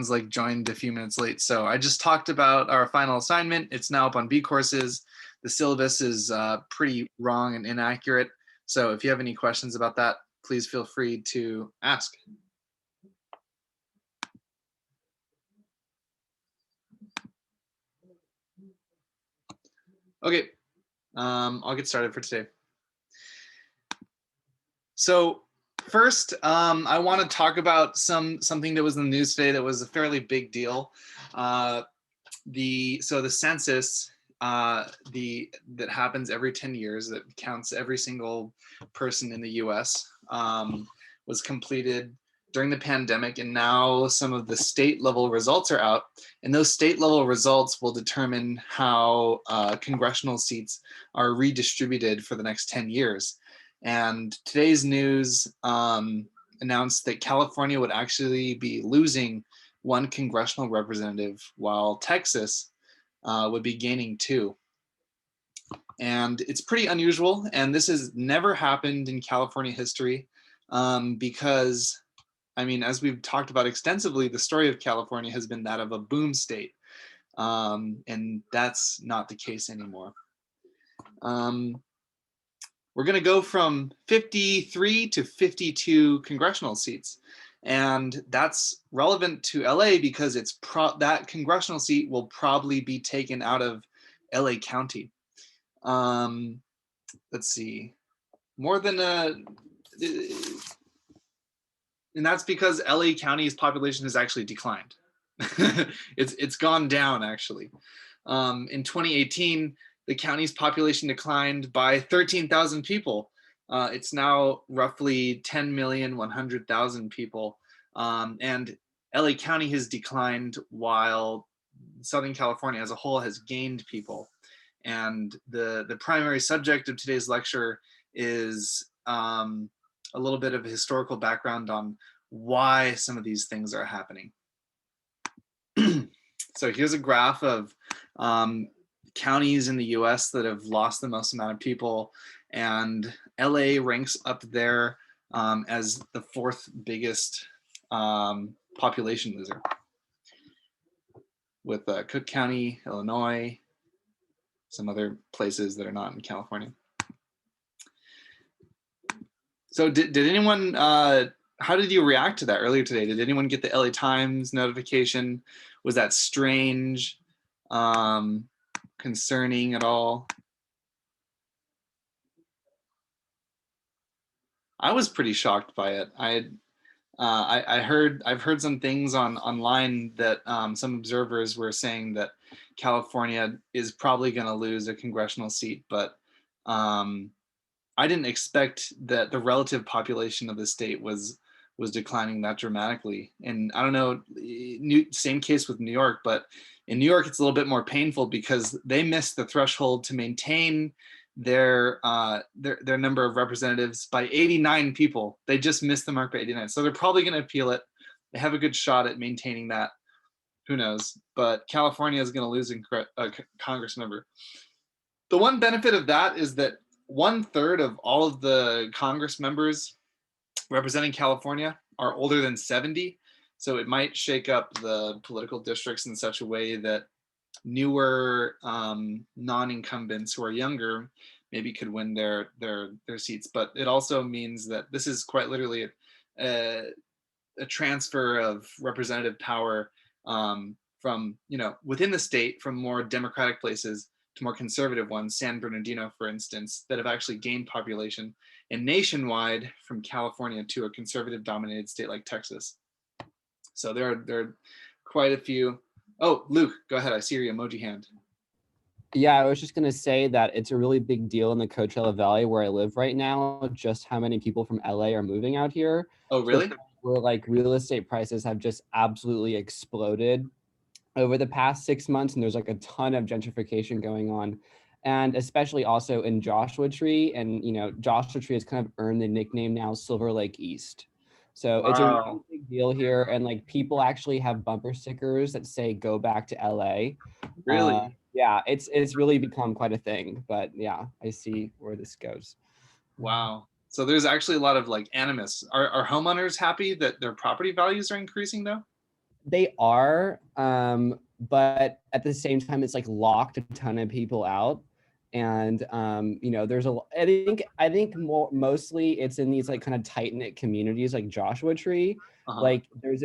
like joined a few minutes late. So I just talked about our final assignment. It's now up on B courses. The syllabus is pretty wrong and inaccurate. So if you have any questions about that, please feel free to ask. Okay, I'll get started for today. So first, I want to talk about something that was in the news today that was a fairly big deal. The census that happens every 10 years that counts every single person in the U.S. Was completed during the pandemic, and now some of the state level results are out, and those state level results will determine how congressional seats are redistributed for the next 10 years. And today's news announced that California would actually be losing one congressional representative, while Texas would be gaining two. And it's pretty unusual, and this has never happened in California history because, I mean, as we've talked about extensively, the story of California has been that of a boom state, and that's not the case anymore. We're going to go from 53 to 52 congressional seats. And that's relevant to LA because that congressional seat will probably be taken out of LA County. Let's see, more than and that's because LA County's population has actually declined. It's gone down actually. In 2018, the county's population declined by 13,000 people. It's now roughly 10,100,000 people. And LA County has declined while Southern California as a whole has gained people. And the primary subject of today's lecture is a little bit of a historical background on why some of these things are happening. So here's a graph of counties in the US that have lost the most amount of people, and LA ranks up there as the fourth biggest population loser, with Cook County, Illinois, some other places that are not in California. So did anyone, how did you react to that earlier today? Did anyone get the LA Times notification? Was that strange? Concerning at all? I was pretty shocked by it. I've heard some things online that some observers were saying that California is probably going to lose a congressional seat, but I didn't expect that the relative population of the state was declining that dramatically. And I don't know, same case with New York, but in New York, it's a little bit more painful because they missed the threshold to maintain their number of representatives by 89 people. They just missed the mark by 89. So they're probably going to appeal it. They have a good shot at maintaining that. Who knows? But California is going to lose a Congress member. The one benefit of that is that 1/3 of all of the Congress members representing California are older than 70. So it might shake up the political districts in such a way that newer non-incumbents who are younger maybe could win their seats. But it also means that this is quite literally a transfer of representative power from, within the state, from more democratic places to more conservative ones, San Bernardino, for instance, that have actually gained population, and nationwide from California to a conservative dominated state like Texas. So there are quite a few. Oh, Luke, go ahead. I see your emoji hand. Yeah, I was just going to say that it's a really big deal in the Coachella Valley where I live right now, just how many people from LA are moving out here. Oh, really? Where like real estate prices have just absolutely exploded over the past 6 months, and there's like a ton of gentrification going on, and especially also in Joshua Tree. And Joshua Tree has kind of earned the nickname now Silver Lake East. So It's a really big deal here, and like people actually have bumper stickers that say "Go back to LA." Really? Yeah, it's really become quite a thing. But yeah, I see where this goes. Wow. So there's actually a lot of like animus. Are homeowners happy that their property values are increasing though? They are, but at the same time, it's like locked a ton of people out. And you know, I think mostly it's in these like kind of tight knit communities like Joshua Tree. Uh-huh. Like it's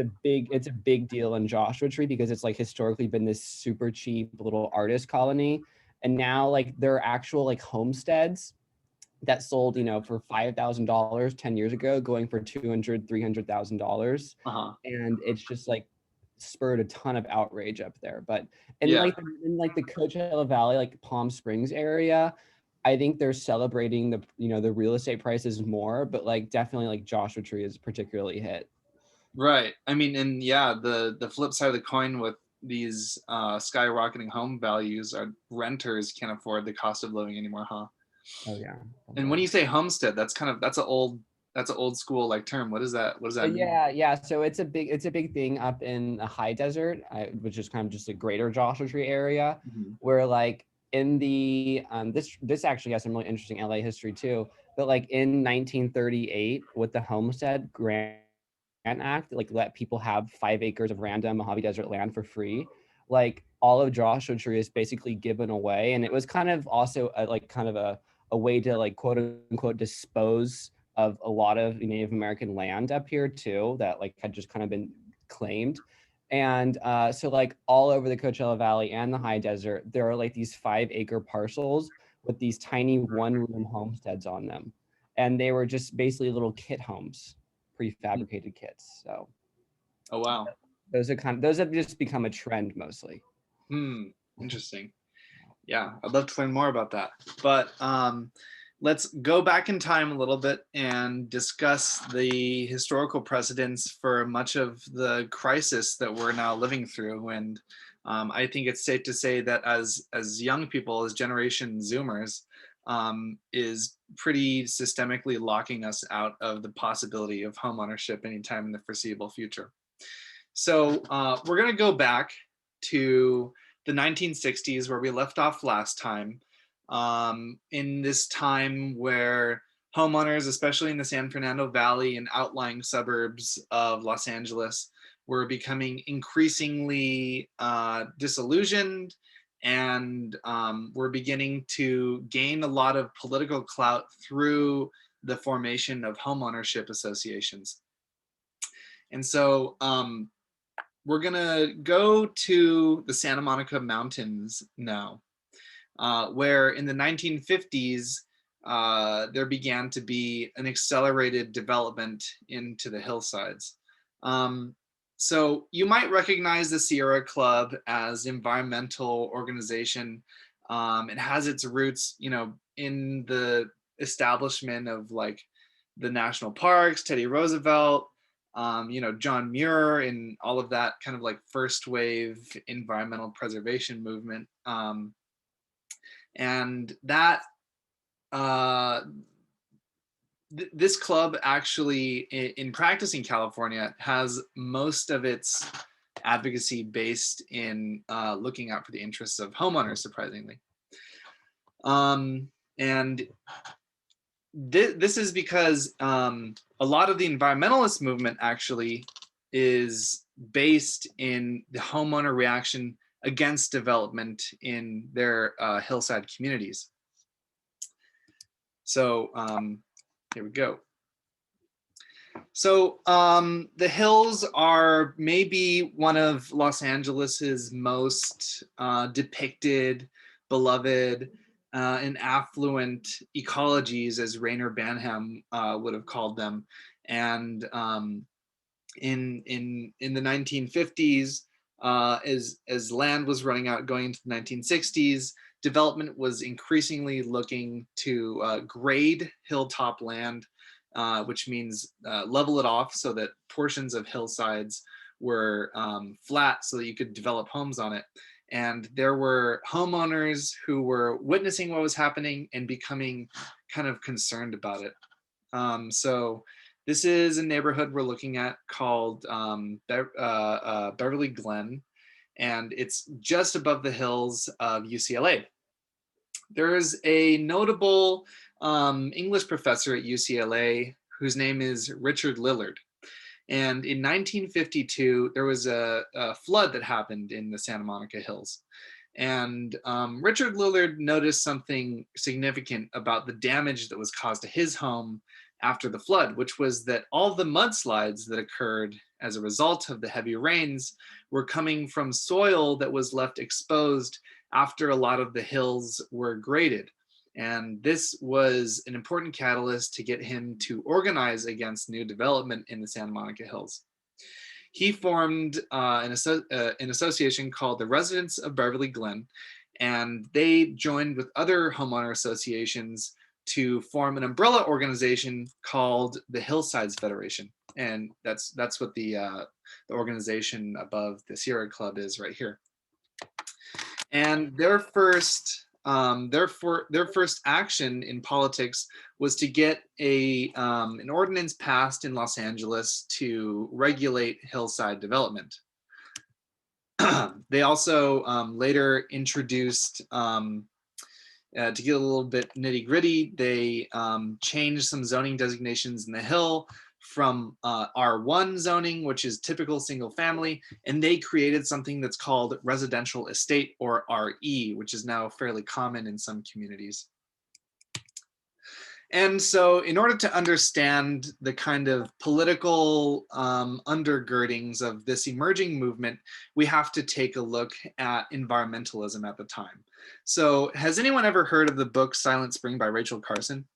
a big deal in Joshua Tree because it's like historically been this super cheap little artist colony. And now like there are actual like homesteads that sold, you know, for $5,000 10 years ago, going for 200, $300,000. Uh-huh. And it's just like spurred a ton of outrage up there. But Yeah. in like the Coachella Valley, like Palm Springs area, I think they're celebrating the, you know, the real estate prices more, but like definitely like Joshua Tree is particularly hit. Right. I mean, and yeah, the flip side of the coin with these skyrocketing home values are renters can't afford the cost of living anymore, huh? Oh yeah, And when totally. you say homestead, that's an old school like term. What does Oh that mean? yeah, yeah. So it's a big thing up in the high desert, which is kind of just a greater Joshua Tree area, Mhm. where like in the this actually has some really interesting LA history too. But like in 1938, with the Homestead Grant Act, like let people have 5 acres of random Mojave Desert land for free. Like all of Joshua Tree is basically given away, and it was kind of also like kind of a way to like quote unquote dispose of a lot of Native American land up here too that like had just kind of been claimed. And so like all over the Coachella Valley and the high desert, there are like these 5 acre parcels with these tiny one room homesteads on them. And they were just basically little kit homes, Hmm. prefabricated kits. So Oh wow. those have just become a trend mostly. Hmm. Interesting. Yeah, I'd love to learn more about that. But let's go back in time a little bit and discuss the historical precedents for much of the crisis that we're now living through. And I think it's safe to say that as young people, as Generation Zoomers, is pretty systemically locking us out of the possibility of home ownership anytime in the foreseeable future. So we're going to go back to the 1960s where we left off last time. In this time where homeowners, especially in the San Fernando Valley and outlying suburbs of Los Angeles, were becoming increasingly disillusioned and were beginning to gain a lot of political clout through the formation of homeownership associations. And so we're gonna go to the Santa Monica Mountains now, where in the 1950s there began to be an accelerated development into the hillsides. Um, so you might recognize the Sierra Club as environmental organization. It has its roots, you know, in the establishment of like the national parks, Teddy Roosevelt, you know, John Muir and all of that kind of like first wave environmental preservation movement. And that uh, this club actually in practice in California has most of its advocacy based in looking out for the interests of homeowners, surprisingly. And this is because a lot of the environmentalist movement actually is based in the homeowner reaction against development in their hillside communities. So here we go. So the hills are maybe one of Los Angeles's most depicted, beloved, and affluent ecologies, as Rainer Banham would have called them. And in the 1950s, as land was running out going into the 1960s, development was increasingly looking to grade hilltop land, which means level it off so that portions of hillsides were flat so that you could develop homes on it. And there were homeowners who were witnessing what was happening and becoming kind of concerned about it. So this is a neighborhood we're looking at called Beverly Glen, and it's just above the hills of UCLA. There is a notable English professor at UCLA whose name is Richard Lillard. And in 1952, there was a flood that happened in the Santa Monica Hills. And Richard Lillard noticed something significant about the damage that was caused to his home after the flood, which was that all the mudslides that occurred as a result of the heavy rains were coming from soil that was left exposed after a lot of the hills were graded. And this was an important catalyst to get him to organize against new development in the Santa Monica Hills. He formed an association called the Residents of Beverly Glen, and they joined with other homeowner associations to form an umbrella organization called the Hillsides Federation. And that's what the organization above the Sierra Club is right here. And their first action in politics was to get an ordinance passed in Los Angeles to regulate hillside development. They also later introduced, to get a little bit nitty gritty, they changed some zoning designations in the Hill from R1 zoning, which is typical single family, and they created something that's called residential estate, or RE, which is now fairly common in some communities. And so in order to understand the kind of political undergirdings of this emerging movement, we have to take a look at environmentalism at the time. So has anyone ever heard of the book Silent Spring by Rachel Carson?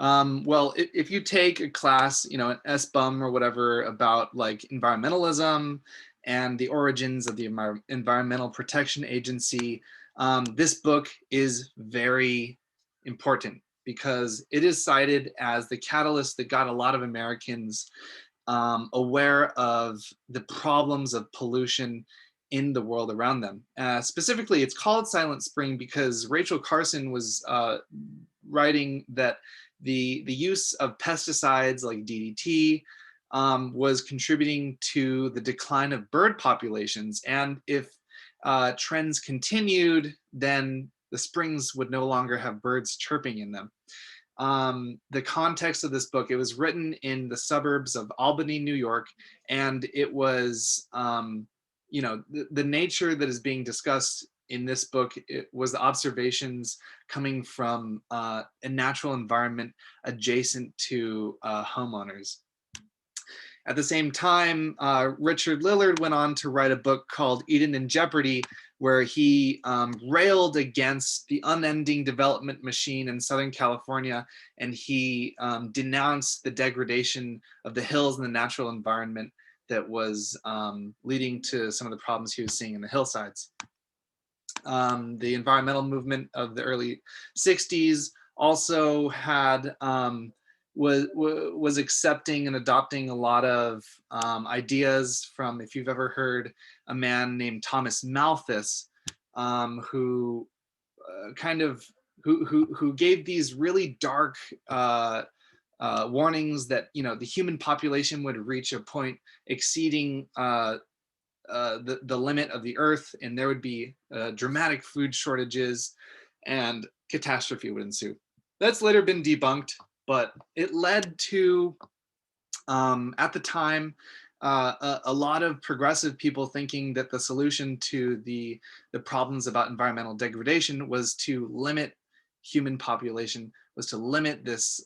Well, if you take a class, an SBUM or whatever, about like environmentalism and the origins of the Environmental Protection Agency, this book is very important because it is cited as the catalyst that got a lot of Americans aware of the problems of pollution in the world around them. Specifically, it's called Silent Spring because Rachel Carson was writing that the use of pesticides like DDT was contributing to the decline of bird populations. And if trends continued, then the springs would no longer have birds chirping in them. The context of this book, it was written in the suburbs of Albany, New York, and it was, the nature that is being discussed in this book, it was the observations coming from a natural environment adjacent to homeowners. At the same time, Richard Lillard went on to write a book called Eden in Jeopardy, where he railed against the unending development machine in Southern California, and he denounced the degradation of the hills and the natural environment that was leading to some of the problems he was seeing in the hillsides. The environmental movement of the early 60s also had was accepting and adopting a lot of ideas from, if you've ever heard a man named Thomas Malthus, who who gave these really dark warnings that the human population would reach a point exceeding the limit of the earth, and there would be dramatic food shortages and catastrophe would ensue. That's later been debunked, but it led to, at the time, a lot of progressive people thinking that the solution to the problems about environmental degradation was to limit human population, was to limit this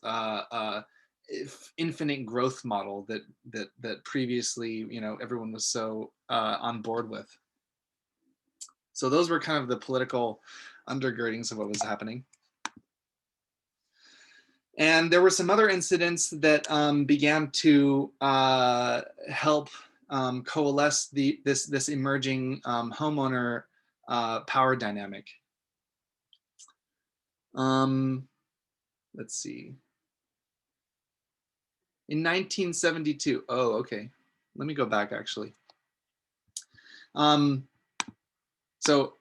infinite growth model that previously everyone was so on board with. So those were kind of the political undergirdings of what was happening. And there were some other incidents that began to help coalesce this emerging homeowner power dynamic. Let's see. In 1972, oh, okay. Let me go back actually. So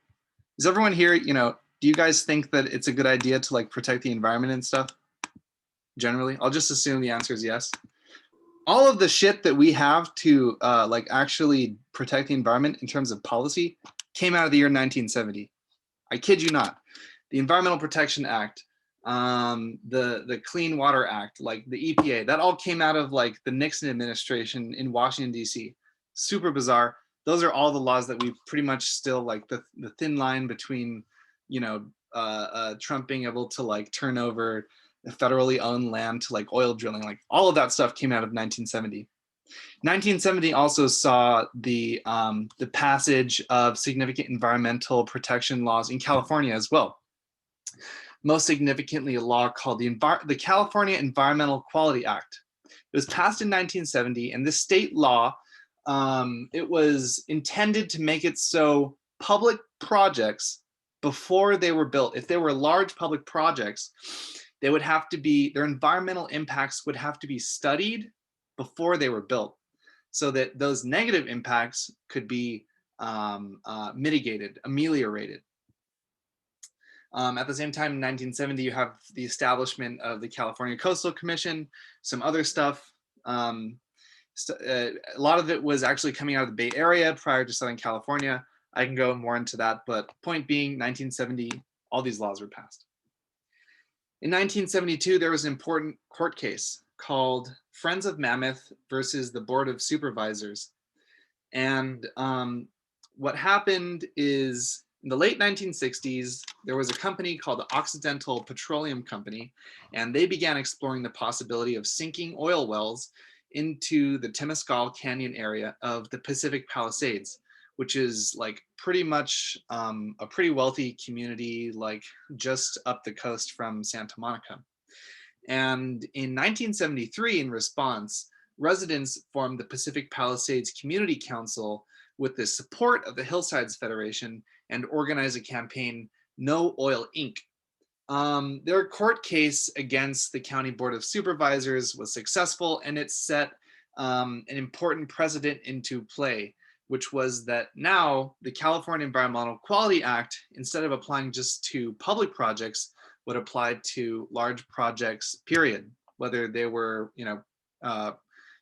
is everyone here, do you guys think that it's a good idea to like protect the environment and stuff? Generally, I'll just assume the answer is yes. All of the shit that we have to like actually protect the environment in terms of policy came out of the year 1970. I kid you not. The Environmental Protection Act, the Clean Water Act, like the EPA, that all came out of like the Nixon administration in Washington, D.C. Super bizarre. Those are all the laws that we pretty much still like the thin line between, Trump being able to like turn over the federally owned land to like oil drilling, like all of that stuff came out of 1970. 1970 also saw the passage of significant environmental protection laws in California as well. Most significantly, a law called the California Environmental Quality Act. It was passed in 1970, and this state law, it was intended to make it so public projects, before they were built, if they were large public projects, they would have to be, their environmental impacts would have to be studied before they were built, so that those negative impacts could be mitigated, ameliorated. At the same time, in 1970, you have the establishment of the California Coastal Commission, some other stuff. A lot of it was actually coming out of the Bay Area prior to Southern California. I can go more into that, but point being, 1970, all these laws were passed. In 1972, there was an important court case called Friends of Mammoth versus the Board of Supervisors. And what happened is, in the late 1960s, there was a company called the Occidental Petroleum Company, and they began exploring the possibility of sinking oil wells into the Temescal Canyon area of the Pacific Palisades, which is like pretty much a pretty wealthy community, like just up the coast from Santa Monica. And in 1973, in response, residents formed the Pacific Palisades Community Council with the support of the Hillsides Federation and organized a campaign, No Oil Inc. Their court case against the County Board of Supervisors was successful, and it set an important precedent into play, which was that now the California Environmental Quality Act, instead of applying just to public projects, would apply to large projects, period, whether they were,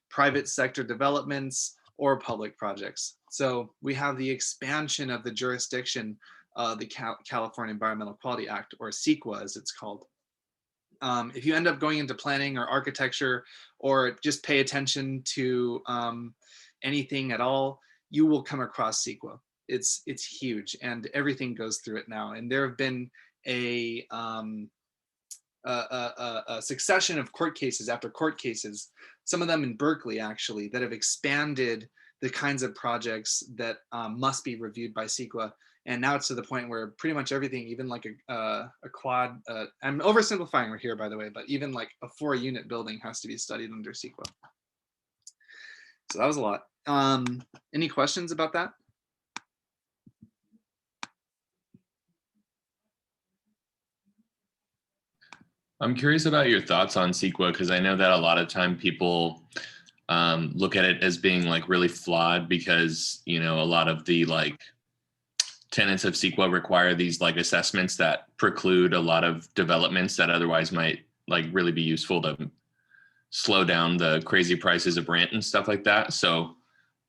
private sector developments or public projects. So we have the expansion of the jurisdiction of the California Environmental Quality Act, or CEQA as it's called. If you end up going into planning or architecture, or just pay attention to anything at all, you will come across CEQA. It's huge, and everything goes through it now. And there have been a succession of court cases after court cases, some of them in Berkeley actually, that have expanded the kinds of projects that must be reviewed by CEQA. And now it's to the point where pretty much everything, even like a quad, I'm oversimplifying here, by the way, but even like a 4-unit building has to be studied under CEQA. So that was a lot. Any questions about that? I'm curious about your thoughts on CEQA, because I know that a lot of time people look at it as being like really flawed, because, a lot of the like tenets of CEQA require these like assessments that preclude a lot of developments that otherwise might like really be useful to slow down the crazy prices of rent and stuff like that. So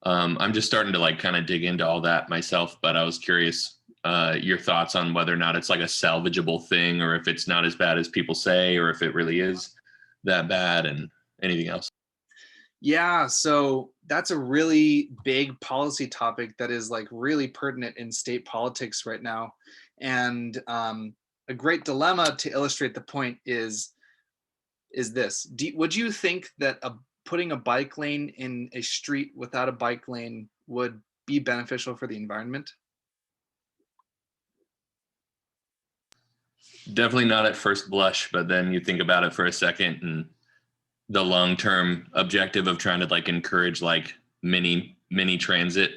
I'm just starting to like kind of dig into all that myself, but I was curious your thoughts on whether or not it's like a salvageable thing, or if it's not as bad as people say, or if it really is that bad, and anything else. Yeah, so that's a really big policy topic that is like really pertinent in state politics right now. And a great dilemma to illustrate the point is this. Would you think that putting a bike lane in a street without a bike lane would be beneficial for the environment? Definitely not at first blush, but then you think about it for a second, and the long-term objective of trying to like encourage like mini transit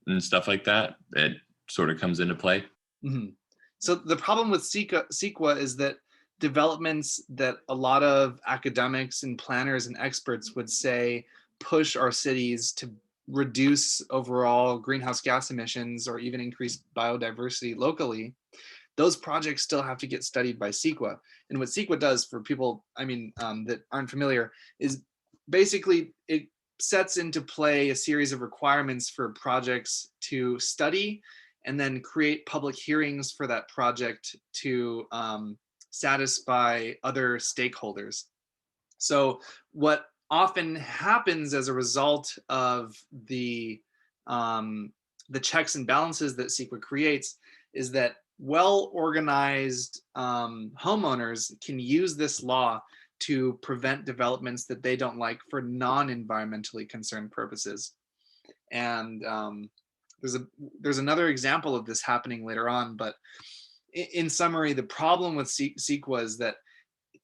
and stuff like that, it sort of comes into play. Mm-hmm. So the problem with CEQA is that developments that a lot of academics and planners and experts would say push our cities to reduce overall greenhouse gas emissions or even increase biodiversity locally, those projects still have to get studied by CEQA. And what CEQA does, for people, that aren't familiar, is basically it sets into play a series of requirements for projects to study, and then create public hearings for that project to satisfy other stakeholders. So what often happens as a result of um, the checks and balances that CEQA creates is that well-organized homeowners can use this law to prevent developments that they don't like for non-environmentally concerned purposes. And there's another example of this happening later on, but in summary, the problem with CEQA is that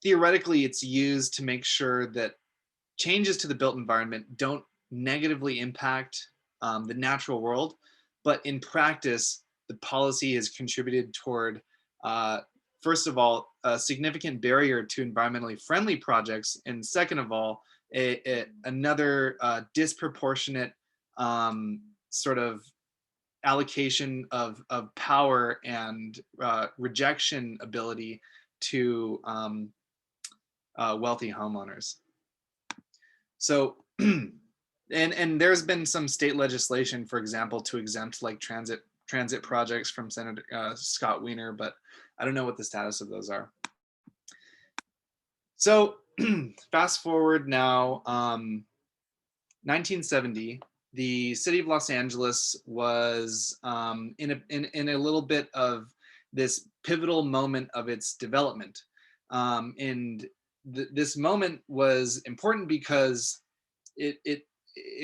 theoretically it's used to make sure that changes to the built environment don't negatively impact the natural world, but in practice, the policy has contributed toward, first of all, a significant barrier to environmentally friendly projects, and second of all, another disproportionate sort of allocation of power and rejection ability to wealthy homeowners. So, and there's been some state legislation, for example, to exempt like transit projects from Senator Scott Wiener, but I don't know what the status of those are. So fast forward now, 1970, the city of Los Angeles was in a little bit of this pivotal moment of its development. And this moment was important because it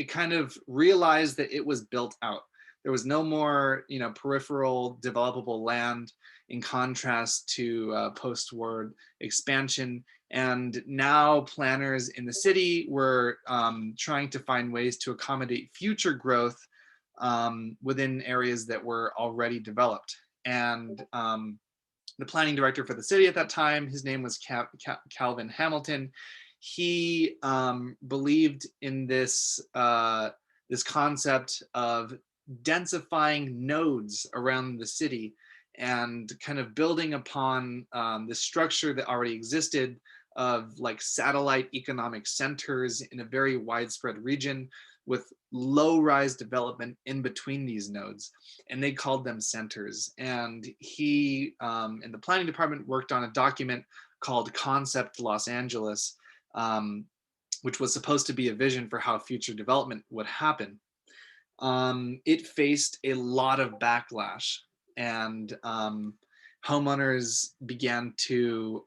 kind of realized that it was built out. There was no more, peripheral developable land in contrast to post-war expansion. And now planners in the city were trying to find ways to accommodate future growth within areas that were already developed. And the planning director for the city at that time, his name was Calvin Hamilton. He believed in this this concept of densifying nodes around the city and kind of building upon the structure that already existed of like satellite economic centers in a very widespread region with low-rise development in between these nodes, and they called them centers. And he in the planning department worked on a document called Concept Los Angeles, which was supposed to be a vision for how future development would happen. It faced a lot of backlash, and homeowners began to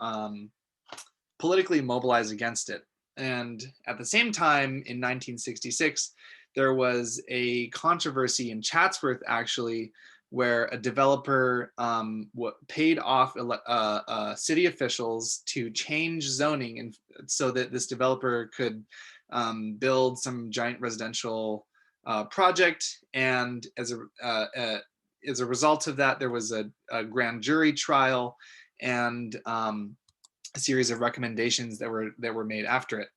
politically mobilize against it. And at the same time, in 1966, there was a controversy in Chatsworth, actually, where a developer paid off city officials to change zoning, and so that this developer could build some giant residential project. And as a result of that, there was a grand jury trial and a series of recommendations that were made after it.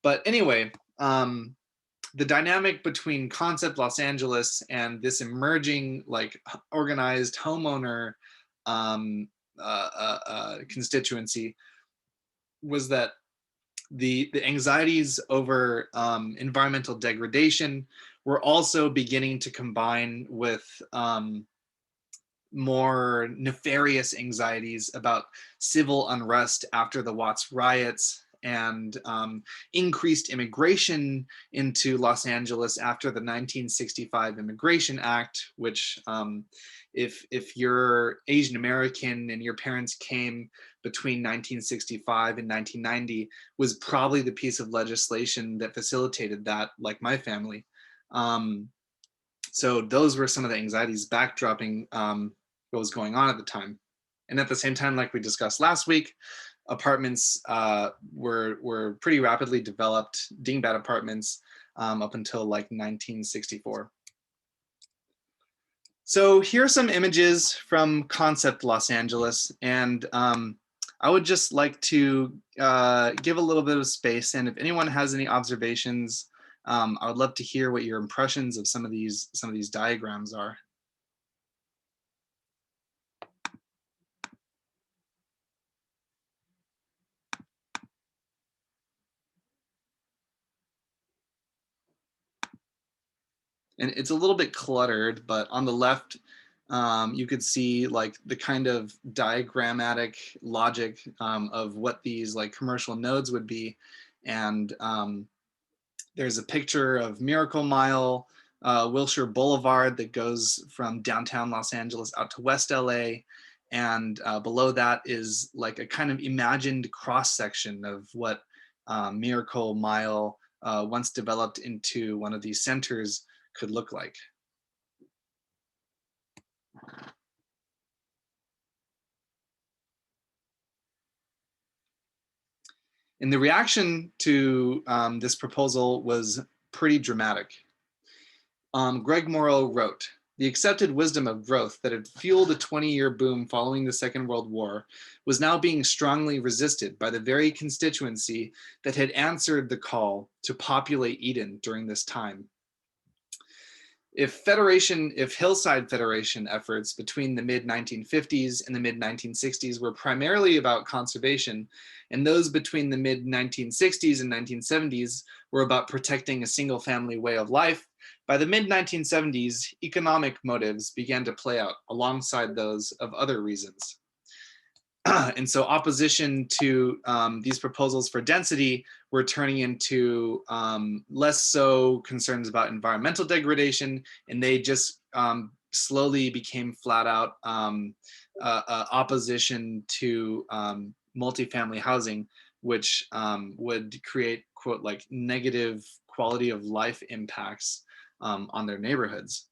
But anyway, the dynamic between Concept Los Angeles and this emerging like organized homeowner constituency was that the anxieties over environmental degradation were also beginning to combine with more nefarious anxieties about civil unrest after the Watts riots and increased immigration into Los Angeles after the 1965 Immigration Act, which if you're Asian American and your parents came between 1965 and 1990, was probably the piece of legislation that facilitated that, like my family. So those were some of the anxieties backdropping what was going on at the time. And at the same time, like we discussed last week, apartments were pretty rapidly developed, dingbat apartments, up until like 1964. So here are some images from Concept Los Angeles, and I would just like to give a little bit of space, and if anyone has any observations, I would love to hear what your impressions of some of these diagrams are. And it's a little bit cluttered, but on the left, You could see like the kind of diagrammatic logic of what these like commercial nodes would be. And there's a picture of Miracle Mile, Wilshire Boulevard that goes from downtown Los Angeles out to West LA. And below that is like a kind of imagined cross section of what Miracle Mile, once developed into one of these centers, could look like. And the reaction to this proposal was pretty dramatic. Greg Morrow wrote, "The accepted wisdom of growth that had fueled a 20-year boom following the Second World War was now being strongly resisted by the very constituency that had answered the call to populate Eden during this time. If Hillside Federation efforts between the mid-1950s and the mid-1960s were primarily about conservation, and those between the mid-1960s and 1970s were about protecting a single-family way of life, by the mid-1970s, economic motives began to play out alongside those of other reasons. And so opposition to these proposals for density were turning into less so concerns about environmental degradation, and they just slowly became flat out opposition to multifamily housing, which would create, quote, like negative quality of life impacts on their neighborhoods.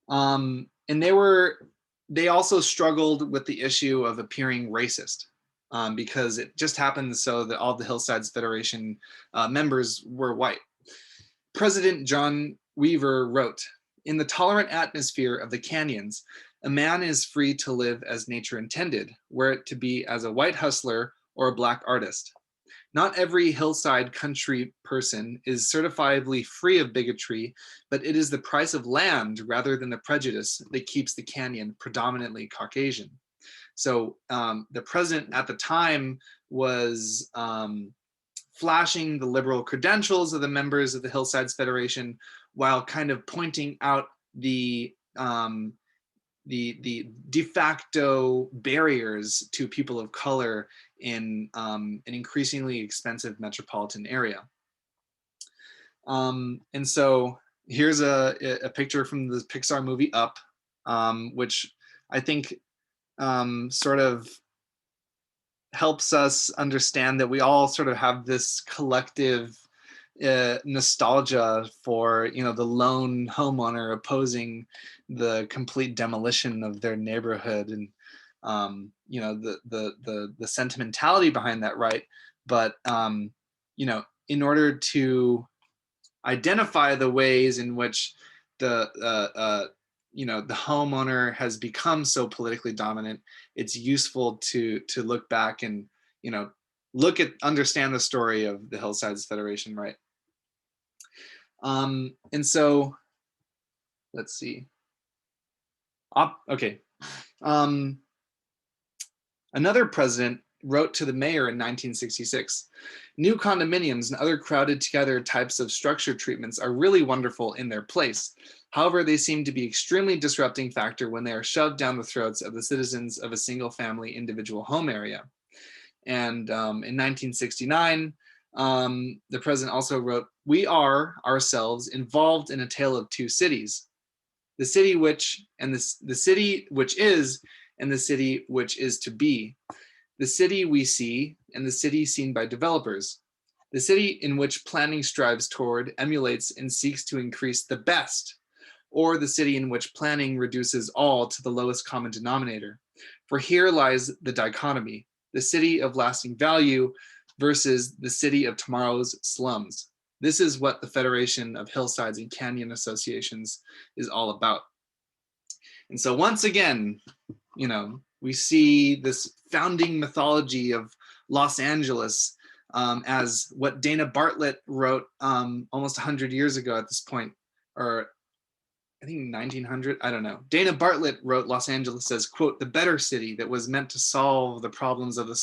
And they also struggled with the issue of appearing racist, because it just happened so that all the Hillsides Federation members were white. President John Weaver wrote, "In the tolerant atmosphere of the canyons, a man is free to live as nature intended, were it to be as a white hustler or a black artist. Not every hillside country person is certifiably free of bigotry, but it is the price of land rather than the prejudice that keeps the canyon predominantly Caucasian." So the president at the time was flashing the liberal credentials of the members of the Hillsides Federation while kind of pointing out the de facto barriers to people of color in an increasingly expensive metropolitan area. And so here's a picture from the Pixar movie Up, which I think sort of helps us understand that we all sort of have this collective nostalgia for, you know, the lone homeowner opposing the complete demolition of their neighborhood, and you know, the sentimentality behind that, right? But you know, in order to identify the ways in which the you know, the homeowner has become so politically dominant, it's useful to look back and, you know, understand the story of the Hillsides Federation, right? And so let's see. Okay. Another president wrote to the mayor in 1966, "New condominiums and other crowded together types of structure treatments are really wonderful in their place. However, they seem to be extremely disrupting factor when they are shoved down the throats of the citizens of a single family individual home area." And in 1969, the president also wrote, "We are ourselves involved in a tale of two cities, the city which the city which is and the city which is to be, the city we see and the city seen by developers, the city in which planning strives toward, emulates, and seeks to increase the best, or the city in which planning reduces all to the lowest common denominator. For here lies the dichotomy, the city of lasting value versus the city of tomorrow's slums. This is what the Federation of Hillsides and Canyon Associations is all about." And so once again, you know, we see this founding mythology of Los Angeles as what Dana Bartlett wrote almost 100 years ago at this point, or I think 1900, I don't know. Dana Bartlett wrote Los Angeles as, quote, the better city that was meant to solve the problems of the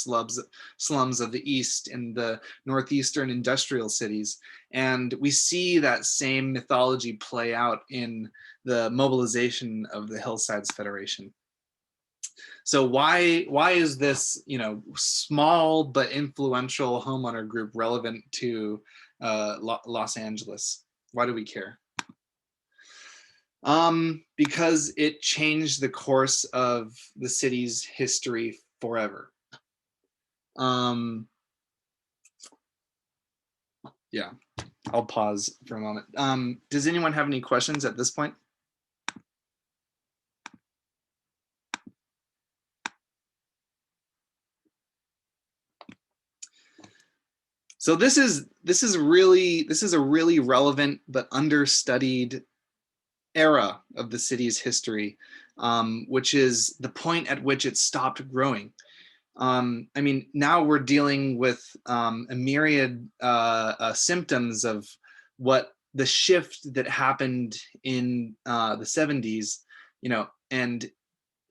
slums of the East and the Northeastern industrial cities. And we see that same mythology play out in the mobilization of the Hillsides Federation. So why is this, you know, small but influential homeowner group relevant to Los Angeles? Why do we care? Because it changed the course of the city's history forever. Yeah, I'll pause for a moment. Does anyone have any questions at this point? So this is a really relevant but understudied era of the city's history, which is the point at which it stopped growing. I mean, now we're dealing with a myriad symptoms of what the shift that happened in the 70s, you know, and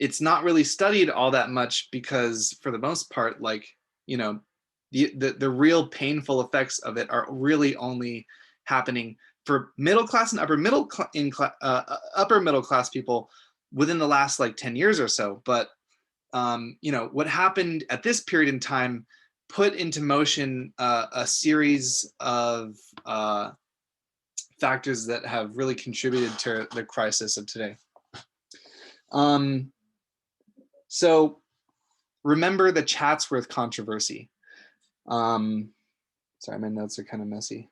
it's not really studied all that much because for the most part, like, you know, the real painful effects of it are really only happening for middle class and upper middle class people within the last like 10 years or so. But you know, what happened at this period in time put into motion a series of factors that have really contributed to the crisis of today. So remember the Chatsworth controversy. Sorry, my notes are kind of messy.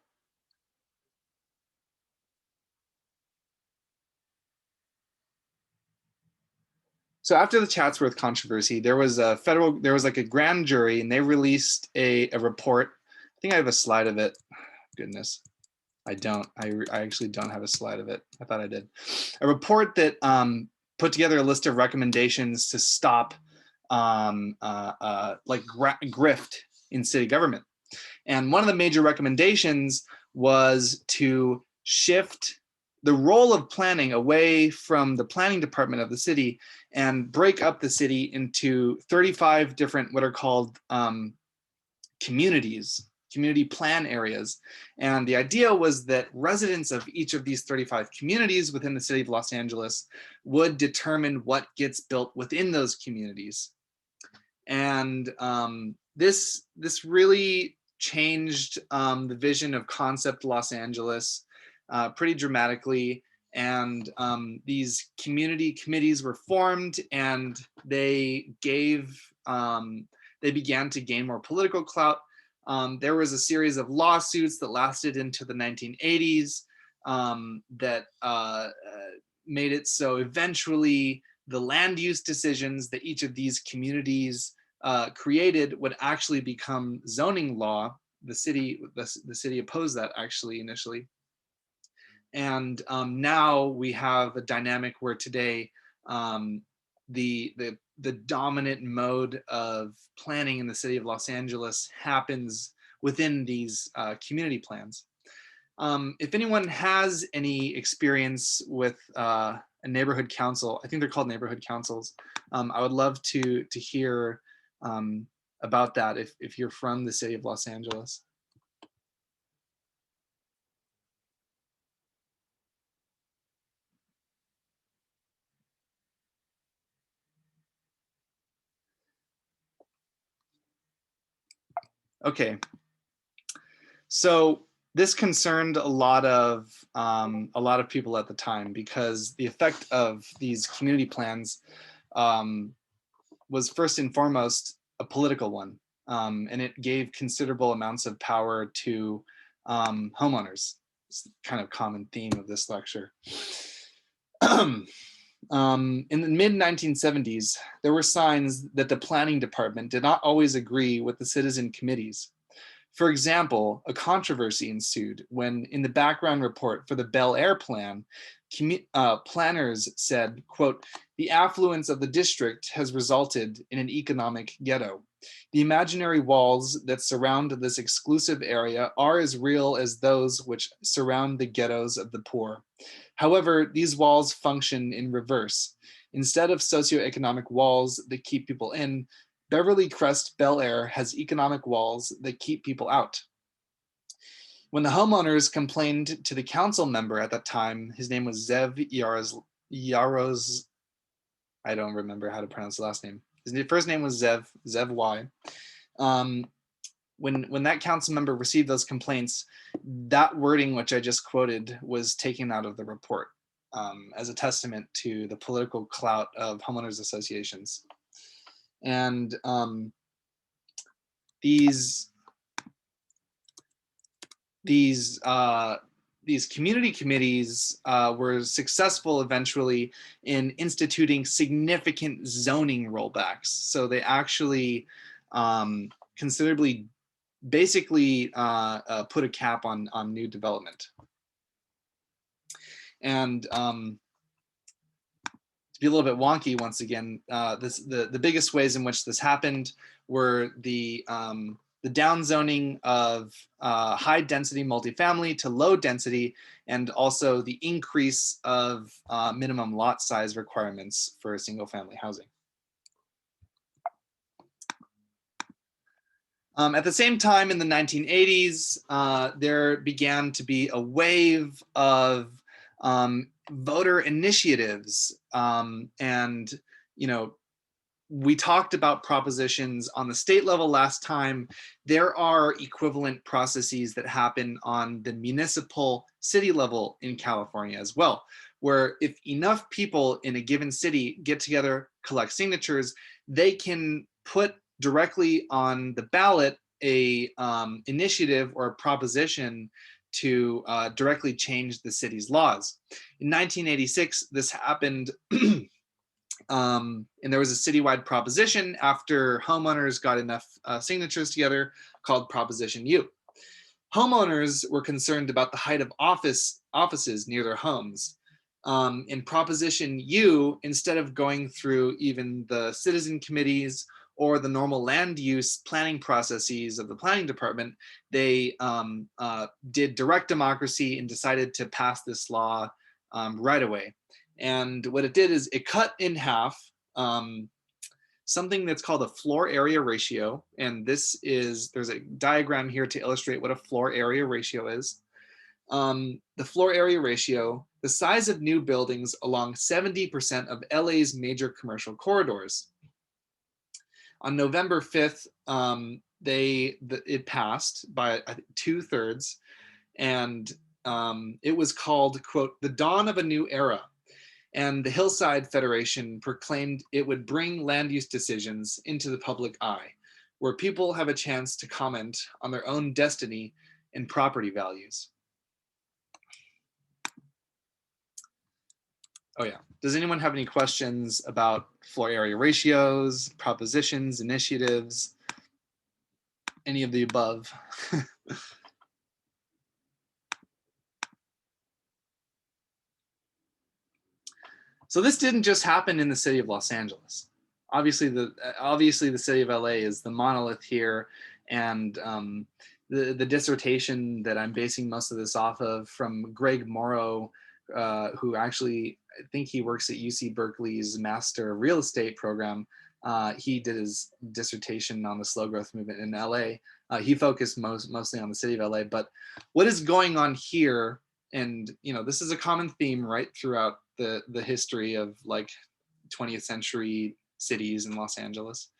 So after the Chatsworth controversy, there was like a grand jury, and they released a report. I think I have a slide of it. Goodness, I don't. I actually don't have a slide of it. I thought I did. A report that put together a list of recommendations to stop like grift in city government. And one of the major recommendations was to shift the role of planning away from the planning department of the city and break up the city into 35 different what are called communities, community plan areas. And the idea was that residents of each of these 35 communities within the city of Los Angeles would determine what gets built within those communities. And this really changed the vision of concept Los Angeles pretty dramatically. And these community committees were formed, and they began to gain more political clout. There was a series of lawsuits that lasted into the 1980s that made it so eventually the land use decisions that each of these communities created would actually become zoning law. The city opposed that actually initially. And now we have a dynamic where today the dominant mode of planning in the city of Los Angeles happens within these community plans. If anyone has any experience with a neighborhood council, I think they're called neighborhood councils, I would love to hear about that if you're from the city of Los Angeles. Okay, so this concerned a lot of people at the time, because the effect of these community plans was first and foremost a political one, and it gave considerable amounts of power to homeowners. It's kind of common theme of this lecture. In the mid 1970s, there were signs that the planning department did not always agree with the citizen committees. For example, a controversy ensued when, in the background report for the Bel Air plan, planners said, quote, "The affluence of the district has resulted in an economic ghetto." The imaginary walls that surround this exclusive area are as real as those which surround the ghettos of the poor. However, these walls function in reverse. Instead of socioeconomic walls that keep people in, Beverly Crest Bel Air has economic walls that keep people out. When the homeowners complained to the council member at that time, his name was Zev Yaroz, I don't remember how to pronounce the last name. His first name was Zev Y. Um, when that council member received those complaints, that wording which I just quoted was taken out of the report as a testament to the political clout of homeowners associations. And these community committees were successful eventually in instituting significant zoning rollbacks. So they actually considerably, basically put a cap on new development. And to be a little bit wonky once again, the biggest ways in which this happened were the downzoning of high density multifamily to low density, and also the increase of minimum lot size requirements for single family housing. At the same time, in the 1980s, there began to be a wave of voter initiatives. And, you know, we talked about propositions on the state level last time. There are equivalent processes that happen on the municipal city level in California as well, where if enough people in a given city get together, collect signatures, they can put directly on the ballot a initiative or a proposition to directly change the city's laws. In 1986, this happened. And there was a citywide proposition after homeowners got enough signatures together called Proposition U. Homeowners were concerned about the height of offices near their homes. In Proposition U, instead of going through even the citizen committees or the normal land use planning processes of the planning department, they did direct democracy and decided to pass this law right away. And what it did is it cut in half something that's called a floor area ratio. And there's a diagram here to illustrate what a floor area ratio is. The floor area ratio, the size of new buildings along 70% of LA's major commercial corridors. On November 5th, it passed by 2/3, and it was called, quote, the dawn of a new era. And the Hillside Federation proclaimed it would bring land use decisions into the public eye, where people have a chance to comment on their own destiny and property values. Oh yeah, does anyone have any questions about floor area ratios, propositions, initiatives, any of the above? So this didn't just happen in the city of Los Angeles. Obviously, the city of LA is the monolith here, and the dissertation that I'm basing most of this off of from Greg Morrow, who actually, I think he works at UC Berkeley's Master Real Estate program. He did his dissertation on the slow growth movement in LA. He focused mostly on the city of LA, but what is going on here, and this is a common theme right throughout the history of like 20th century cities in Los Angeles.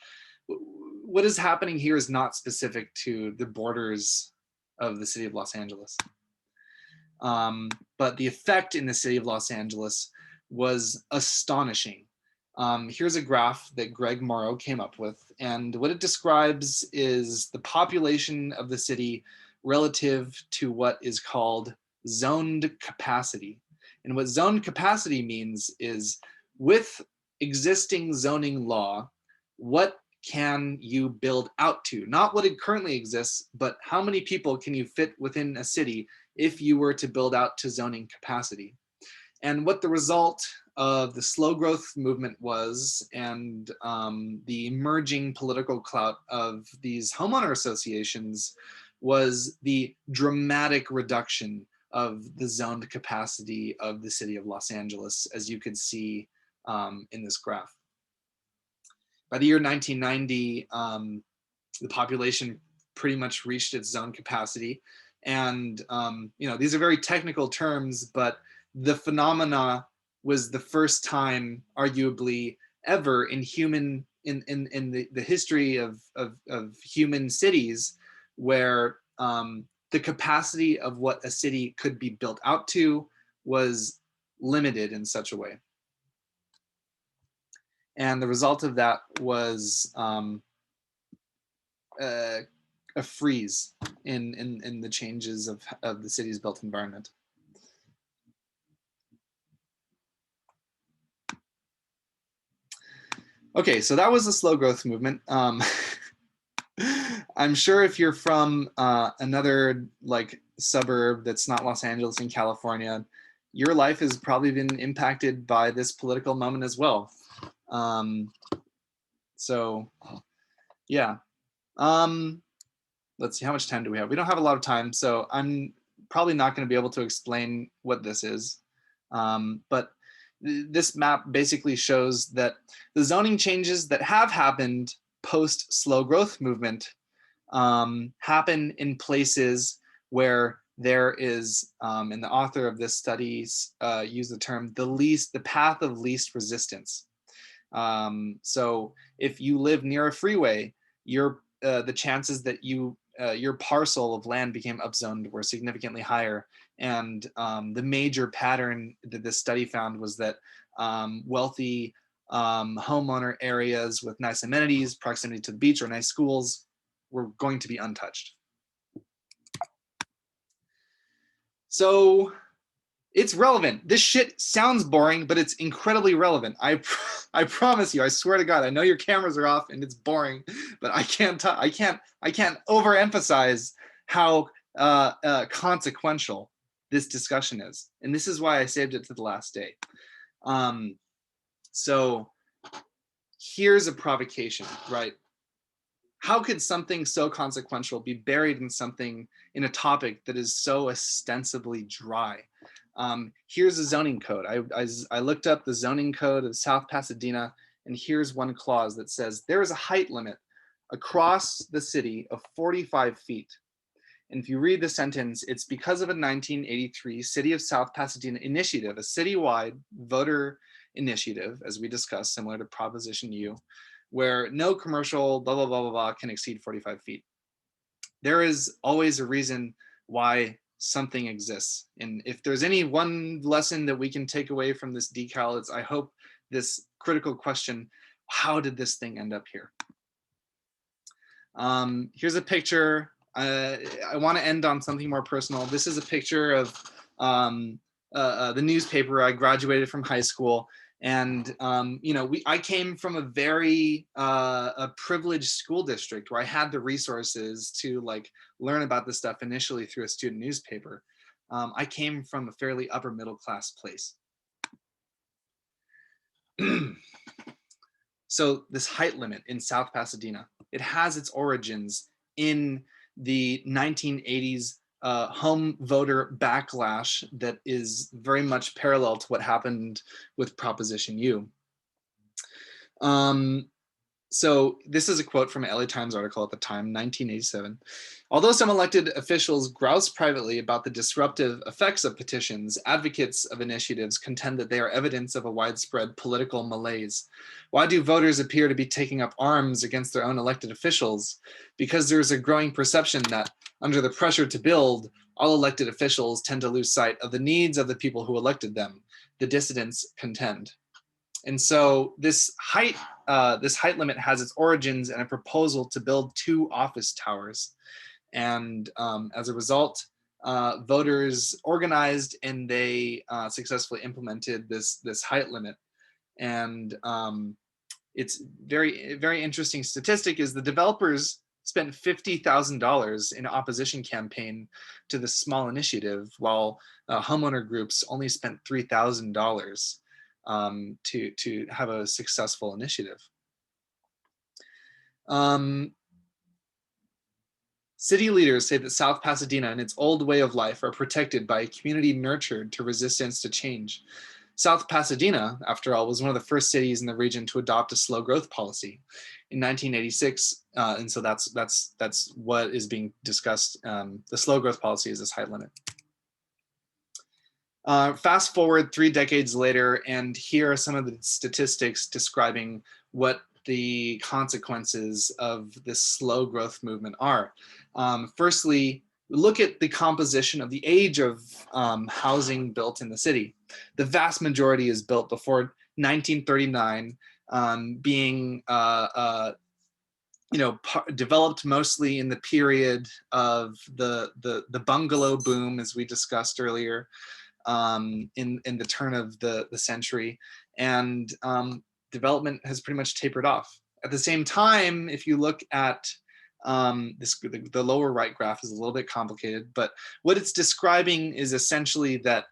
What is happening here is not specific to the borders of the city of Los Angeles. But the effect in the city of Los Angeles was astonishing. Here's a graph that Greg Morrow came up with, and what it describes is the population of the city relative to what is called zoned capacity. And what zoned capacity means is, with existing zoning law, what can you build out to? Not what it currently exists, but how many people can you fit within a city if you were to build out to zoning capacity? And what the result of the slow growth movement was, and the emerging political clout of these homeowner associations, was the dramatic reduction of the zoned capacity of the city of Los Angeles, as you could see in this graph. By the year 1990, the population pretty much reached its zone capacity. And these are very technical terms, but the phenomena was the first time, arguably, ever in the history of human cities, where the capacity of what a city could be built out to was limited in such a way. And the result of that was a freeze in the changes of the city's built environment. Okay, so that was the slow growth movement. I'm sure if you're from another like suburb that's not Los Angeles in California, your life has probably been impacted by this political moment as well. So yeah. Let's see, how much time do we have? We don't have a lot of time, so I'm probably not going to be able to explain what this is. But this map basically shows that the zoning changes that have happened post slow growth movement happen in places where there is, and the author of this study used the term, the path of least resistance. So if you live near a freeway, the chances that your parcel of land became upzoned were significantly higher. And the major pattern that this study found was that wealthy homeowner areas with nice amenities, proximity to the beach, or nice schools were going to be untouched. So it's relevant. This shit sounds boring, but it's incredibly relevant. I promise you. I swear to God. I know your cameras are off and it's boring, but I can't overemphasize how consequential this discussion is, and this is why I saved it to the last day. So here's a provocation, right? How could something so consequential be buried in a topic that is so ostensibly dry? Here's a zoning code. I looked up the zoning code of South Pasadena, and here's one clause that says there is a height limit across the city of 45 feet. And if you read the sentence, it's because of a 1983 City of South Pasadena initiative, a citywide voter initiative, as we discussed, similar to Proposition U, where no commercial blah, blah, blah, blah, blah can exceed 45 feet. There is always a reason why something exists. And if there's any one lesson that we can take away from this decal, it's, I hope, this critical question: how did this thing end up here? Here's a picture. I want to end on something more personal. This is a picture of the newspaper. I graduated from high school, and I came from a very a privileged school district where I had the resources to learn about this stuff initially through a student newspaper. I came from a fairly upper middle class place. So this height limit in South Pasadena, it has its origins in the 1980s home voter backlash that is very much parallel to what happened with Proposition U. So this is a quote from an LA Times article at the time, 1987. Although some elected officials grouse privately about the disruptive effects of petitions, advocates of initiatives contend that they are evidence of a widespread political malaise. Why do voters appear to be taking up arms against their own elected officials? Because there is a growing perception that, under the pressure to build, all elected officials tend to lose sight of the needs of the people who elected them, the dissidents contend. And so this height limit has its origins in a proposal to build 2 office towers. And as a result, voters organized and they successfully implemented this height limit. And it's very, very interesting statistic is the developers spent $50,000 in opposition campaign to this small initiative, while homeowner groups only spent $3,000. to have a successful initiative. City leaders say that South Pasadena and its old way of life are protected by a community nurtured to resistance to change. South Pasadena, after all, was one of the first cities in the region to adopt a slow growth policy in 1986, and so that's what is being discussed. The slow growth policy is this height limit. Fast forward 3 decades later, and here are some of the statistics describing what the consequences of this slow growth movement are. Firstly, look at the composition of the age of housing built in the city. The vast majority is built before 1939, being developed mostly in the period of the bungalow boom, as we discussed earlier, in the turn of the century, and development has pretty much tapered off. At the same time, if you look at the lower right graph is a little bit complicated, but what it's describing is essentially that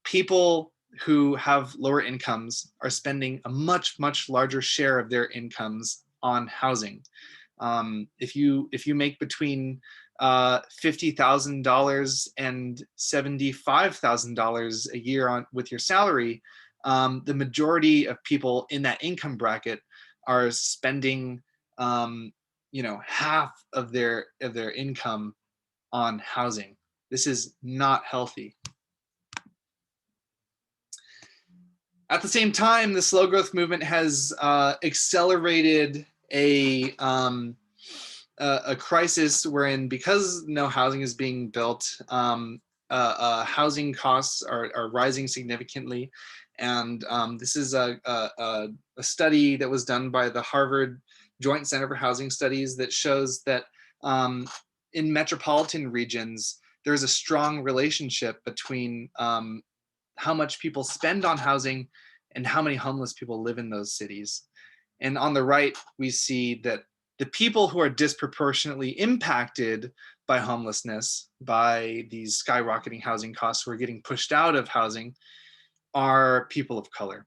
people who have lower incomes are spending a much larger share of their incomes on housing. If you make between $50,000 and $75,000 a year with your salary, the majority of people in that income bracket are spending half of their income on housing. This is not healthy. At the same time, the slow growth movement has accelerated a crisis wherein, because no housing is being built, housing costs are rising significantly. And this is a study that was done by the Harvard Joint Center for Housing Studies that shows that in metropolitan regions, there's a strong relationship between how much people spend on housing and how many homeless people live in those cities. And on the right, we see that the people who are disproportionately impacted by homelessness, by these skyrocketing housing costs, who are getting pushed out of housing, are people of color.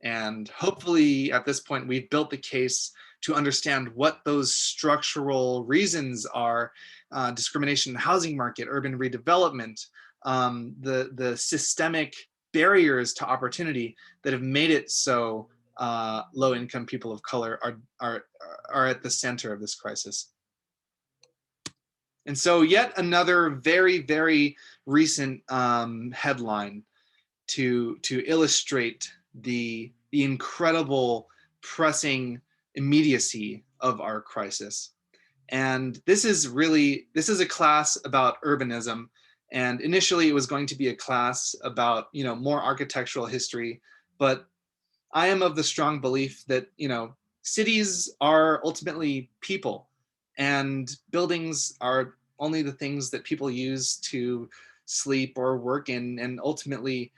And hopefully at this point, we've built the case to understand what those structural reasons are: discrimination in the housing market, urban redevelopment, the systemic barriers to opportunity that have made it so low-income people of color are at the center of this crisis. And so yet another very recent headline to illustrate the incredible pressing immediacy of our crisis. And this is a class about urbanism. And initially it was going to be a class about, more architectural history, but I am of the strong belief that, cities are ultimately people, and buildings are only the things that people use to sleep or work in. And ultimately,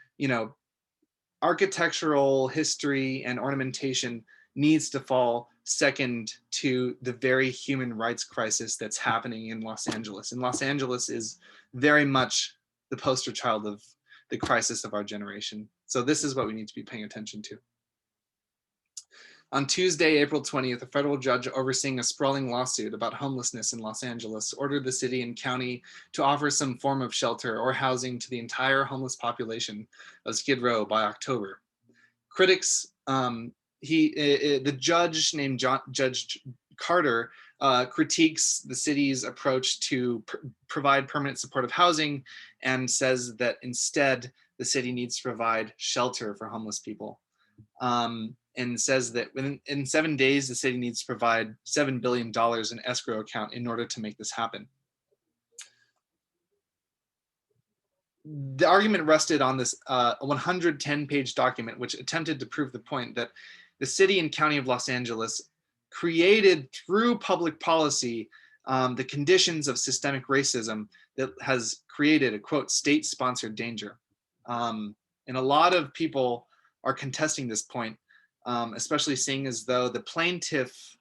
architectural history and ornamentation needs to fall second to the very human rights crisis that's happening in Los Angeles. And Los Angeles is very much the poster child of the crisis of our generation. So this is what we need to be paying attention to. On Tuesday, April 20th, a federal judge overseeing a sprawling lawsuit about homelessness in Los Angeles ordered the city and county to offer some form of shelter or housing to the entire homeless population of Skid Row by October. Critics, the judge named Judge Carter, critiques the city's approach to provide permanent supportive housing, and says that instead the city needs to provide shelter for homeless people. And says that in 7 days, the city needs to provide $7 billion in escrow account in order to make this happen. The argument rested on this 110-page document, which attempted to prove the point that the city and county of Los Angeles created through public policy the conditions of systemic racism that has created a, quote, state-sponsored danger. And a lot of people are contesting this point, especially seeing as though the plaintiff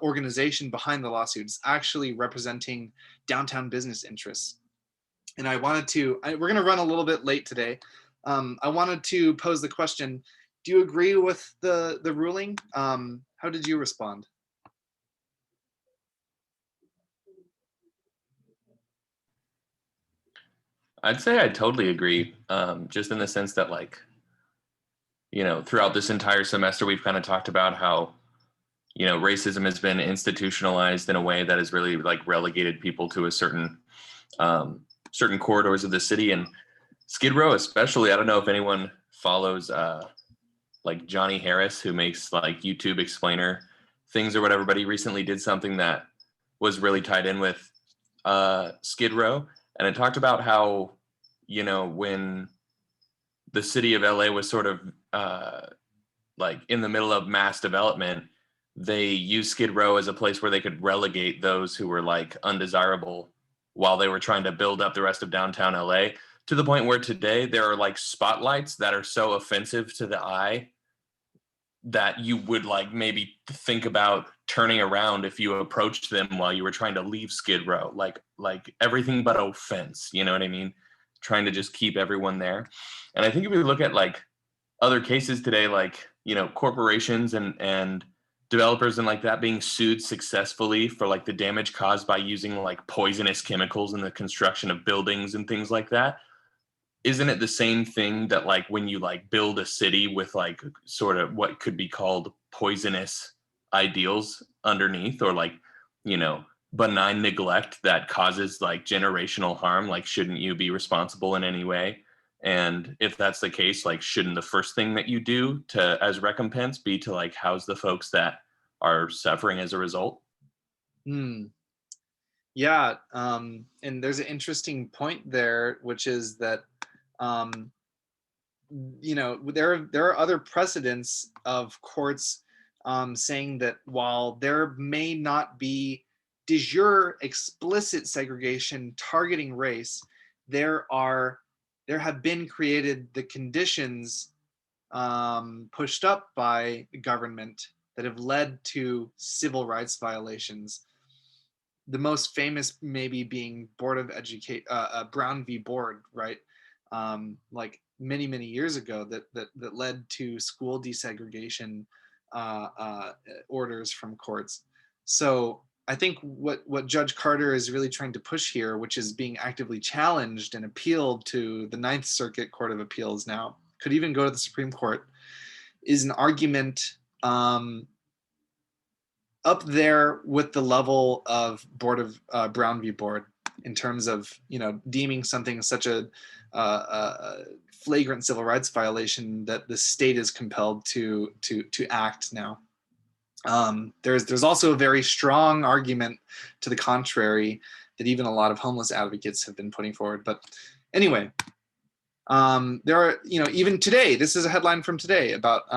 organization behind the lawsuit is actually representing downtown business interests. And I wanted to, we're going to run a little bit late today. I wanted to pose the question: do you agree with the ruling? How did you respond? I'd say I totally agree. Just in the sense that, like, throughout this entire semester, we've kind of talked about how, racism has been institutionalized in a way that has really like relegated people to a certain corridors of the city. And Skid Row, especially, I don't know if anyone follows like Johnny Harris, who makes like YouTube explainer things or whatever, but he recently did something that was really tied in with Skid Row. And it talked about how, when the city of LA was sort of like in the middle of mass development, they used Skid Row as a place where they could relegate those who were like undesirable while they were trying to build up the rest of downtown LA, to the point where today there are like spotlights that are so offensive to the eye that you would like maybe think about turning around if you approached them while you were trying to leave Skid Row. Like everything but offense, you know what I mean? Trying to just keep everyone there. And I think if we look at like other cases today, like, corporations and developers and like that being sued successfully for like the damage caused by using like poisonous chemicals in the construction of buildings and things like that, isn't it the same thing that like when you like build a city with like sort of what could be called poisonous ideals underneath, or like, benign neglect that causes like generational harm, like shouldn't you be responsible in any way? And if that's the case, like shouldn't the first thing that you do to as recompense be to like house the folks that are suffering as a result? Hmm. Yeah, and there's an interesting point there, which is that um, there are other precedents of courts saying that while there may not be de jure explicit segregation targeting race, there have been created the conditions pushed up by the government that have led to civil rights violations. The most famous maybe being Board of Educate Brown v. Board, right? Like many years ago, that led to school desegregation orders from courts. So I think what Judge Carter is really trying to push here, which is being actively challenged and appealed to the Ninth Circuit Court of Appeals now, could even go to the Supreme Court, is an argument up there with the level of Board of Brown v. Board, in terms of deeming something such a flagrant civil rights violation that the state is compelled to act now. There's also a very strong argument to the contrary that even a lot of homeless advocates have been putting forward. But anyway, there are, even today, this is a headline from today about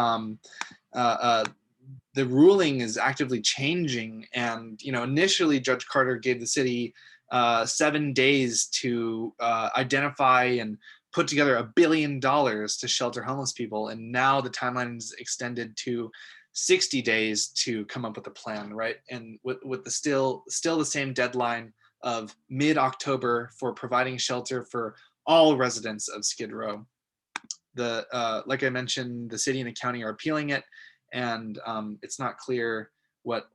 the ruling is actively changing. And, initially Judge Carter gave the city 7 days to identify and put together $1 billion to shelter homeless people. And now the timeline is extended to 60 days to come up with a plan, right? And with the still the same deadline of mid-October for providing shelter for all residents of Skid Row. Like I mentioned, the city and the county are appealing it, and it's not clear whether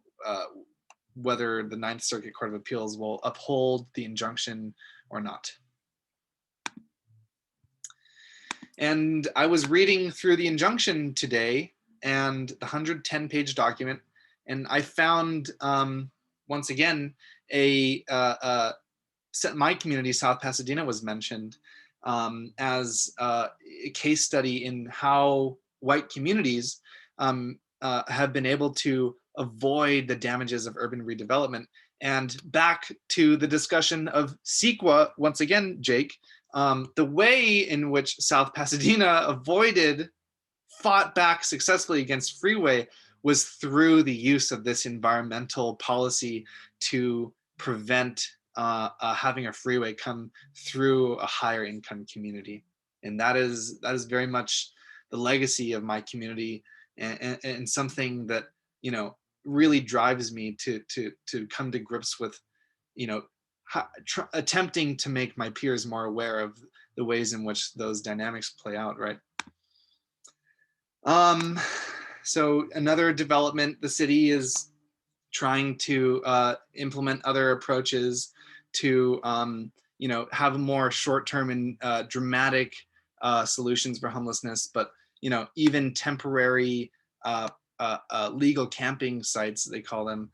the Ninth Circuit Court of Appeals will uphold the injunction or not. And I was reading through the injunction today and the 110-page document, and I found once again my community, South Pasadena, was mentioned as a case study in how white communities have been able to avoid the damages of urban redevelopment. And back to the discussion of CEQA, once again, Jake, the way in which South Pasadena fought back successfully against freeway was through the use of this environmental policy to prevent having a freeway come through a higher income community. And that is very much the legacy of my community, and something that really drives me to come to grips with attempting to make my peers more aware of the ways in which those dynamics play out, right? So another development, the city is trying to implement other approaches to have more short-term and dramatic solutions for homelessness, but even temporary legal camping sites, they call them,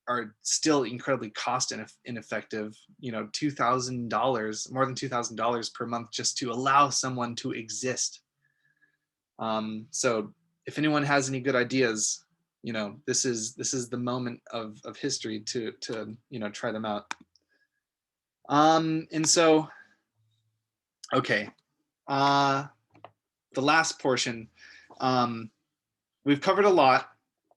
are still incredibly cost ineffective. $2,000, more than $2,000 per month, just to allow someone to exist. So if anyone has any good ideas, this is the moment of history to try them out. And so, okay, the last portion, we've covered a lot.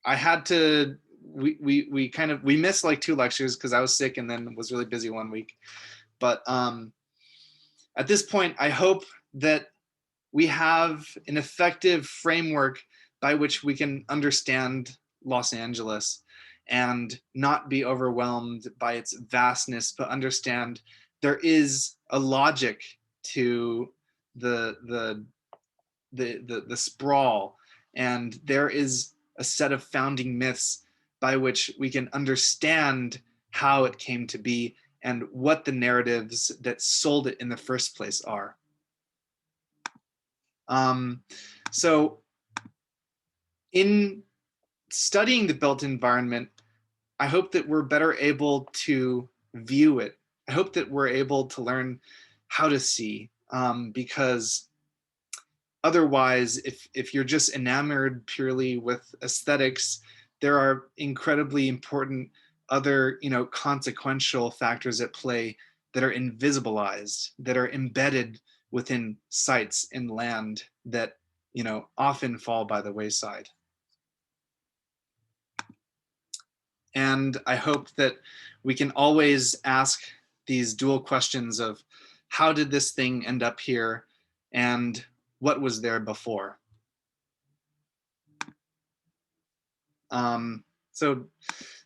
I had to, we missed like 2 lectures because I was sick and then was really busy one week. But at this point, I hope that we have an effective framework by which we can understand Los Angeles and not be overwhelmed by its vastness, but understand there is a logic to the sprawl, and there is a set of founding myths by which we can understand how it came to be and what the narratives that sold it in the first place are. So in studying the built environment, I hope that we're better able to view it. I hope that we're able to learn how to see, because otherwise, if you're just enamored purely with aesthetics, there are incredibly important other, consequential factors at play that are invisibilized, that are embedded within sites and land that, often fall by the wayside. And I hope that we can always ask these dual questions of how did this thing end up here and what was there before? So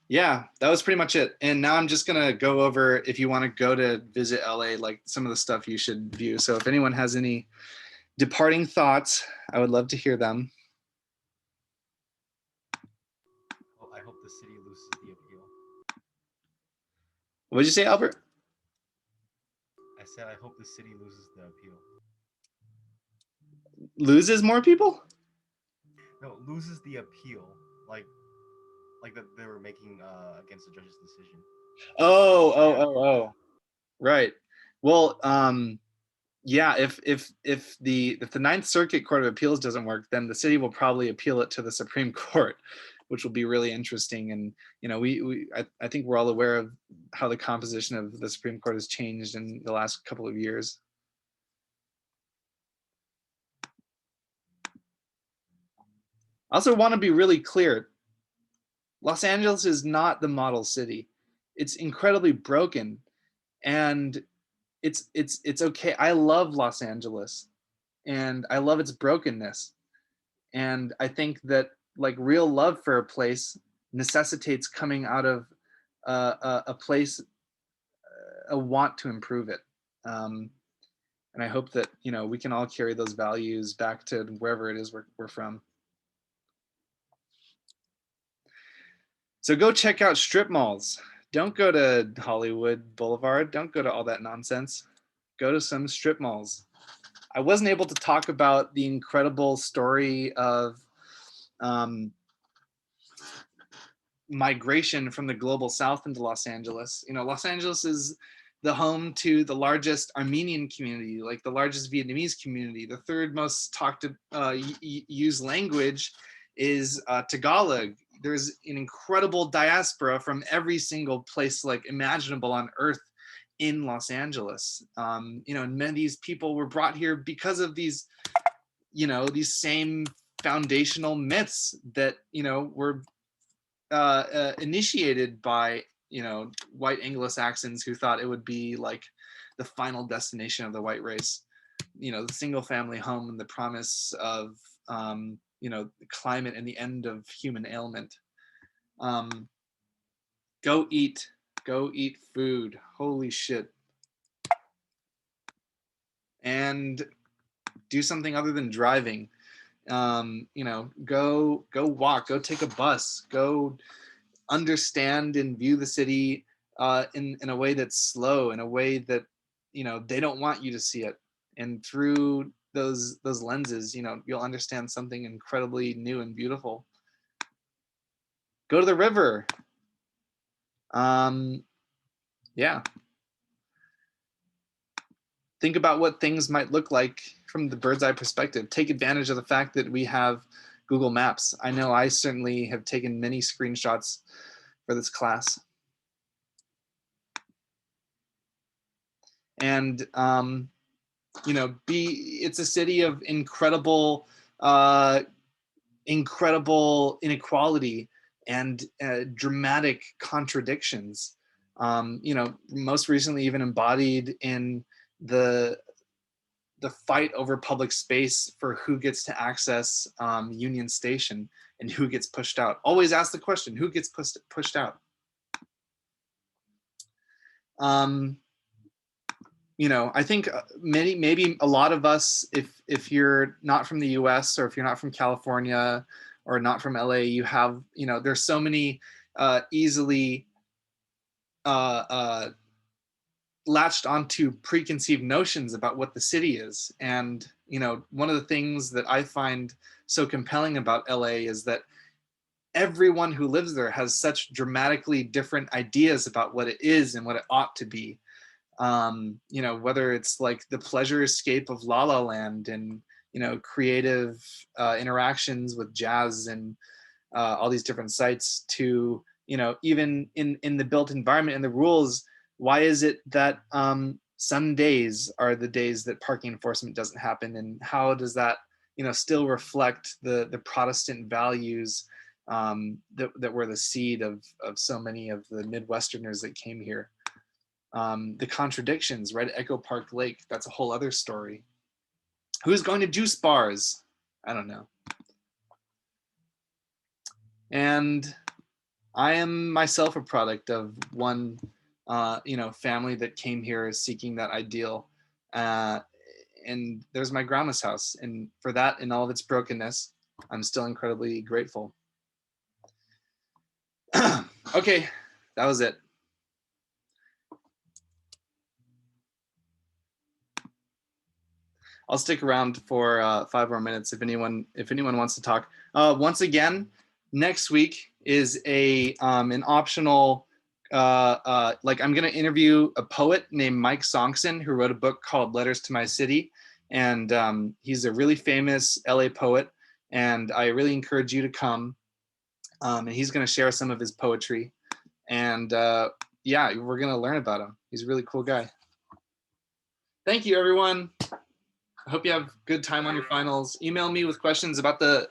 yeah, that was pretty much it. And now I'm just gonna go over, if you want to go to visit LA, like some of the stuff you should view. So if anyone has any departing thoughts, I would love to hear them. Well, I hope the city loses the appeal. What did you say, Albert? I said I hope the city loses the appeal. Loses more people? No, loses the appeal, like that they were making against the judge's decision. Oh. Right. Well, yeah, if the Ninth Circuit Court of Appeals doesn't work, then the city will probably appeal it to the Supreme Court, which will be really interesting. And I think we're all aware of how the composition of the Supreme Court has changed in the last couple of years. I also want to be really clear. Los Angeles is not the model city. It's incredibly broken, and it's okay. I love Los Angeles, and I love its brokenness. And I think that like real love for a place necessitates coming out of a place, a want to improve it. And I hope that we can all carry those values back to wherever it is we're from. So go check out strip malls. Don't go to Hollywood Boulevard. Don't go to all that nonsense. Go to some strip malls. I wasn't able to talk about the incredible story of migration from the global south into Los Angeles. Los Angeles is the home to the largest Armenian community, like the largest Vietnamese community. The third most used language is Tagalog. There's an incredible diaspora from every single place like imaginable on earth in Los Angeles. And many of these people were brought here because of these same foundational myths that were initiated by white Anglo-Saxons who thought it would be like the final destination of the white race. The single family home and the promise of the climate and the end of human ailment. Go eat food. Holy shit. And do something other than driving. You know, go walk, go take a bus, go understand and view the city in a way that's slow, in a way that, you know, they don't want you to see it. And through those lenses, you know, you'll understand something incredibly new and beautiful. Go to the river. Yeah. Think about what things might look like from the bird's eye perspective. Take advantage of the fact that we have Google Maps. I know I certainly have taken many screenshots for this class. And, you know, it's a city of incredible inequality and dramatic contradictions. You know, most recently even embodied in the fight over public space for who gets to access Union Station and who gets pushed out. Always ask the question, who gets pushed out? You know, I think maybe a lot of us, if you're not from the US or if you're not from California or not from LA, you have, you know, there's so many easily latched onto preconceived notions about what the city is. And, you know, one of the things that I find so compelling about LA is that everyone who lives there has such dramatically different ideas about what it is and what it ought to be. You know, whether it's like the pleasure escape of La La Land and, you know, creative interactions with jazz and all these different sites, to, you know, even in the built environment and the rules. Why is it that some days are the days that parking enforcement doesn't happen, and how does that, you know, still reflect the Protestant values that were the seed of so many of the Midwesterners that came here? The contradictions right at Echo Park Lake, that's a whole other story. Who's going to juice bars? I don't know. And I am myself a product of one you know, family that came here seeking that ideal. And there's my grandma's house, and for that, in all of its brokenness, I'm still incredibly grateful. Okay, that was it. I'll stick around for 5 more minutes if anyone wants to talk. Once again, next week is an optional. Like, I'm going to interview a poet named Mike Songson, who wrote a book called Letters to My City, and he's a really famous LA poet. And I really encourage you to come. And he's going to share some of his poetry. And yeah, we're going to learn about him. He's a really cool guy. Thank you, everyone. I hope you have good time on your finals. Email me with questions about the